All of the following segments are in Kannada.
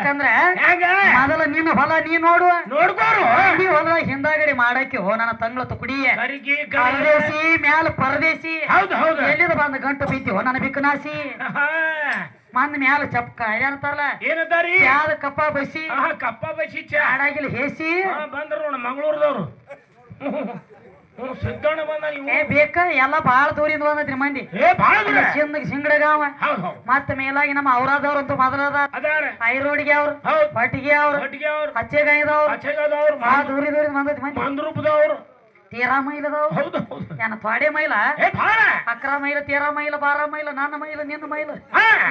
ಯಾಕಂದ್ರ ಮೊದಲ ನಿನ್ನ ಹೊಲ ನೀ ನೋಡುವ ಈ ಹೊಲ ಹಿಂದಾಗಡಿ ಮಾಡಾಕಿ ನನ್ನ ತಂಗಳ ತುಕಡಿ ಪರದೇಶಿ ಮ್ಯಾಲ ಪರದೇಶಿ ಎಲ್ಲಿದ ಬಂದ ಗಂಟು ಬಿದ್ದಿ ನನ್ನ ಬಿಕ್ಕನಾಸಿ ಮಂದ್ ಮ್ಯಾಲ ಚಪ್ಕ ಏನಂತಾರಲ್ಲ ಯಾವ್ದ ಕಪ್ಪ ಬಸಿ ಆಡಾಗಿಲ್ಲ ಹೇಸಿ ಬಂದ್ರು ನೋಡ ಮಂಗಳೂರದವ್ರು ಸಿದ್ದಣ್ಣ ಬಂದ ಬೇಕ ಎಲ್ಲ ಬಾಳ ದೂರಿಂದ ಬಂದೈತ್ರಿ ಮಂದಿ ಸಿಂಗಡಗಾವ ಮತ್ತ ಮೇಲಾಗಿ ನಮ್ಮ ಔರಾದವ್ರ ಅಂತ ಮೊದಲದ ಐರೋಡಿಗೆ ಅವ್ರು ಪಟ್ಟಿಗೆ ಅವ್ರು ಹಚ್ಚೆಗಾಯದವ್ರು ಬಾಳ ದೂರಿಂದ ಬಂದೈತಿ ಮಂದಿ ಮಂದ್ರೂಪದವ್ರು 13 ಮೈಲದವ್ರು ಏನ ಥೋಡೆ ಮೈಲ 11 ಮೈಲ 13 ಮೈಲ 12 ಮೈಲ ನನ್ನ ಮೈಲ ನಿನ್ನ ಮೈಲ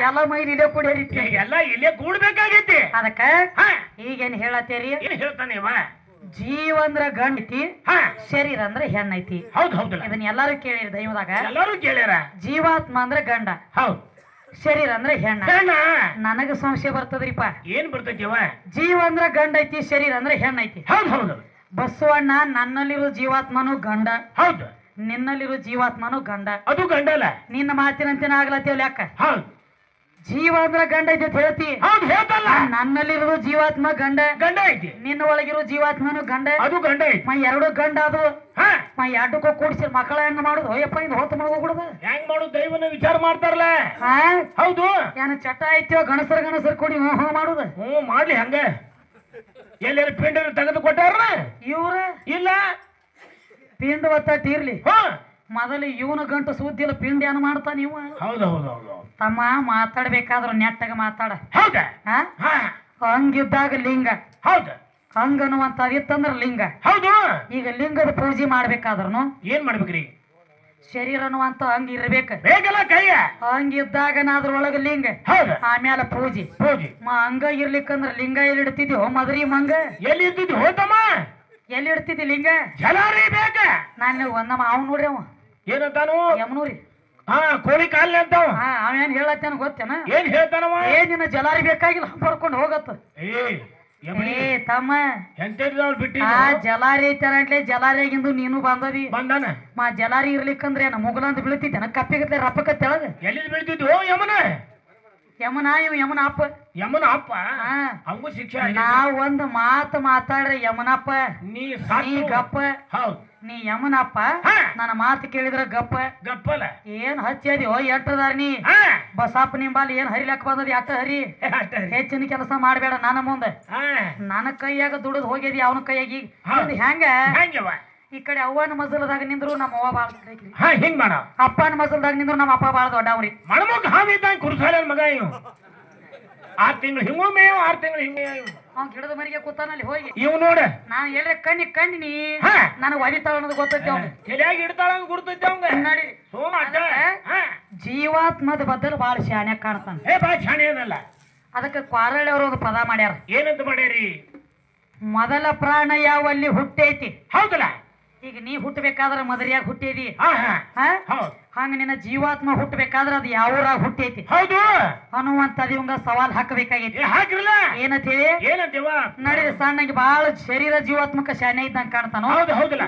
ಎಲ್ಲ ಮೈಲ್ ಇಲ್ಲೇ ಕೂಡಿ ಎಲ್ಲ ಇಲ್ಲೇ ಕೂಡ್ಬೇಕಾಗೈತಿ ಅದಕ್ಕ ಈಗೇನ್ ಹೇಳತ್ತೇರಿ ಹೇಳ್ತಾನೆ ಜೀವ ಅಂದ್ರ ಗಂಡ ಐತಿ ಶರೀರ ಅಂದ್ರ ಹೆಣ್ಣೈತಿ ಇದನ್ನ ಎಲ್ಲಾರು ಕೇಳಿರಿ ದೈವದಾಗ ಎಲ್ಲಾರು ಕೇಳ್ಯಾರ ಜೀವಾತ್ಮ ಅಂದ್ರ ಗಂಡ ಶರೀರ ಅಂದ್ರ ಹೆಣ್ಣ ನನಗ ಸಂಶಯ ಬರ್ತದ್ರಿಪ್ಪ ಏನ್ ಬರ್ತೈತಿವ ಜೀವ ಅಂದ್ರ ಗಂಡ ಐತಿ ಶರೀರ ಅಂದ್ರ ಹೆಣ್ಣೈತಿ ಬಸವಣ್ಣ ನನ್ನಲ್ಲಿರೋ ಜೀವಾತ್ಮನು ಗಂಡ ನಿನ್ನಲ್ಲಿರೋ ಜೀವಾತ್ಮನು ಗಂಡ ಅದು ಗಂಡಲ್ಲ ನಿನ್ನ ಮಾತಿನಂತೇನ ಆಗ್ಲತ್ತೇವ್ ಲೆಕ್ಕ ಜೀವ ಅಂದ್ರ ಗಂಡ ಐತಿ ಅಂತ ಹೇಳ್ತಿ ನನ್ನಲ್ಲಿರೋ ಜೀವಾತ್ಮ ಗಂಡ ಐತಿ ನಿನ್ನ ಒಳಗಿರೋ ಜೀವಾತ್ಮನು ಗಂಡ ಅದು ಗಂಡ ಐತಿ ಎರಡು ಗಂಡ ಅದು ಎರಡಕ್ಕೂ ಕೂಡಿಸಿ ಮಕ್ಕಳ ಹೆಂಗ ಮಾಡುದು ಹೋಯಪ್ಪ ಇದು ಹೊತ್ತು ಮಾಡ್ಬಿಡುದು ಹೆಂಗ್ ಮಾಡುದು ದೈವನ ವಿಚಾರ ಮಾಡ್ತಾರಲ್ಲ ಹೌದು ಏನ ಚಟ ಐತಿಯೋ ಗಣಸರ್ ಕೂಡಿ ಮಾಡುದು ಮಾಡ್ಲಿ ಹಂಗ ಎಲ್ಲಾರ ಪಿಂಡ ತೆಗೆದು ಕೊಟ್ಟಾರ ಇವ್ರ ಇಲ್ಲ ಪಿಂಡ ಒತ್ತಟ್ಟಿ ಇರ್ಲಿ ಮೊದಲು ಇವನ ಗಂಟು ಸುದ್ದಿಲ್ಲ ಪಿಂಡ ಏನ್ ಮಾಡ್ತಾ ನೀವು ತಮ್ಮ ಮಾತಾಡ್ಬೇಕಾದ್ರ ನೆಟ್ಟಾಗ ಮಾತಾಡ ಹಂಗಿದ್ದಾಗ ಲಿಂಗ ಹಂಗ ಅನ್ನುವಂತ ಇತ್ತಂದ್ರ ಲಿಂಗ ಈಗ ಲಿಂಗದ ಪೂಜೆ ಮಾಡ್ಬೇಕಾದ್ರೂ ಏನ್ ಮಾಡ್ಬೇಕ್ರಿ ಶರೀರ ಅನ್ನುವಂತ ಹಂಗ ಇರ್ಬೇಕ ಹಂಗಿದ್ದಾಗ ಅದ್ರೊಳಗ ಲಿಂಗ ಆಮ್ಯಾಲ ಪೂಜೆ ಹಂಗ ಇರ್ಲಿಕ್ಕಂದ್ರ ಲಿಂಗ ಎಲ್ಲಿ ಇಡ್ತಿದ್ಯೋ ಮದ್ರಿ ಮಂಗ ಎಲ್ಲಿ ಇರ್ತಿದ್ವಿ ಹೋತಮ್ಮ ಎಲ್ಲಿ ಇಡ್ತಿದ್ದಿ ಲಿಂಗ ಜಲಾರಿ ಬೇಕ ನಾನು ಒಂದಮ್ಮ ಅವ್ನು ನೋಡ್ರಿ ಅವ ಏನಂತಾನು ಯಮನೂರಿ ಕೋಳಿ ಕಾಲ್ ಅಂತಾವ ಅವೇನ್ ಹೇಳತ್ತೇನ ಗೊತ್ತೇನ ಏನ್ ಹೇಳ್ತಾನವ ನಿನ್ನ ಜಲಾರಿ ಬೇಕಾಗಿಲ್ಲ ಬರ್ಕೊಂಡು ಹೋಗತ್ತ ತಮ್ಮ ಬಿಟ್ಟಿ ಜಲಾರಿ ಐತೇ ಜಲಾರಿಯಾಗಿಂದು ನೀನು ಬಂದದಿ ಬಂದಾನ ಜಲಾರಿ ಇರ್ಲಿಕ್ಕಂದ್ರೆ ಏನ ಮುಗಲಂತ ಬೀಳ್ತಿದ್ದೇನ ಕಪ್ಪಿಗತ್ತೆ ರಪ್ಪಕ್ಕ ತೆಳಗ ಎಲ್ಲಿ ಬೀಳ್ತಿದ್ವು ಯಮನ ಯಮನಪ್ಪ ಅವಂಗೂ ಶಿಕ್ಷೆ ನಾವ್ ಒಂದ್ ಮಾತು ಮಾತಾಡ್ರಿ ಯಮನಪ್ಪ ನೀ ಗಪ್ಪ ನೀ ಯಮನಪ್ಪ ನನ್ನ ಮಾತು ಕೇಳಿದ್ರ ಗಪ್ಪಲ್ಲ ಏನ್ ಹಚ್ಚದಿ ಎಟ್ಟದಾರ ನೀ ಬಸಪ್ಪ ನಿಂಬಾಲ್ ಏನ್ ಹರಿಲಕ್ ಬಂದದಿ ಅಟ್ಟ ಹರಿ ಹೆಚ್ಚಿನ ಕೆಲಸ ಮಾಡ್ಬೇಡ ನನ್ನ ಮುಂದೆ ನನ್ನ ಕೈಯಾಗ ದುಡಿದ್ ಹೋಗ್ಯದಿ ಅವನ ಕೈಯಾಗಿ ಹೆಂಗ ಈ ಕಡೆ ಅವ್ವನ ಮಜಲದಾಗ ನಿಂದ್ರು ನಮ್ಮ ಅವ್ವ ಬಾಳ ಹಿಂಗ್ ಮಾಡ ಅಪ್ಪನ ಮಜಲ್ದಾಗ ನಿಂದ್ರು ನಮ್ಮ ಅಪ್ಪ ಬಾಳ ದೊಡ್ಡವ್ರಿ ಮಣಮಗ್ ಹಾವಿದ್ದಂಗ ಕುರ್ಸಾಲ ಮಗ ಇವ್ 6 ತಿಂಗಳು ಹಿಂಗೂ ಮೇವ್ 6 ತಿಂಗಳು ಹಿಂಗೆ ಅವ್ನ ಗಿಡದ ಮರಿಗೆ ಕೂತಾನಲ್ಲಿ ಹೋಗಿ ಇವ್ ನೋಡ ನಾನ್ ಎಲ್ಲರ ಕಣ್ಣಿ ನನಗ್ ಒದಿತಾಳ ಅನ್ನೋದು ಗೊತ್ತೈತಿ ಅವ್ನ ತಲೆಯಾಗಿ ಇಡ್ತಾಳ ಗುರ್ತೈತಿ ಅವಂಗ ನೋಡಿ ಜೀವಾತ್ಮದ ಬದಲು ಬಾಳ ಶಾನ್ಯಾಗ ಕಾಣ್ತಾನ ಬಾಳ ಶಾಣೆ ಏನಲ್ಲ ಅದಕ್ಕೆ ಕ್ವಾರಳ್ಳಿ ಅವರು ಒಂದು ಪದ ಮಾಡ್ಯಾರ ಏನಂತ ಮಾಡ್ಯಾರಿ ಮೊದಲ ಪ್ರಾಣ ಯಾವಲ್ಲಿ ಹುಟ್ಟೈತಿ ಹೌದಲ್ಲ ಈಗ ನೀ ಹುಟ್ಟಬೇಕಾದ್ರ ಮದರಿಯಾಗ ಹುಟ್ಟಿದಿ ಹಂಗ ನಿನ್ನ ಜೀವಾತ್ಮ ಹುಟ್ಟಬೇಕಾದ್ರ ಅದು ಯಾವ ಊರಾಗ ಹುಟ್ಟೈತಿ ಹೌದು ಅನ್ನುವಂತದ್ ಇವಂಗ ಸವಾಲ್ ಹಾಕಬೇಕಾಗೈತಿ ಏನಂತೇಳಿ ಏನಂತೇವ ನಡೀರಿ ಸಣ್ಣಗೆ ಬಾಳ ಶರೀರ ಜೀವಾತ್ಮಕ ಶಾನೆ ಇದ್ದಂಗ ಕಾಣ್ತಾನ ಹೌದಲ್ಲ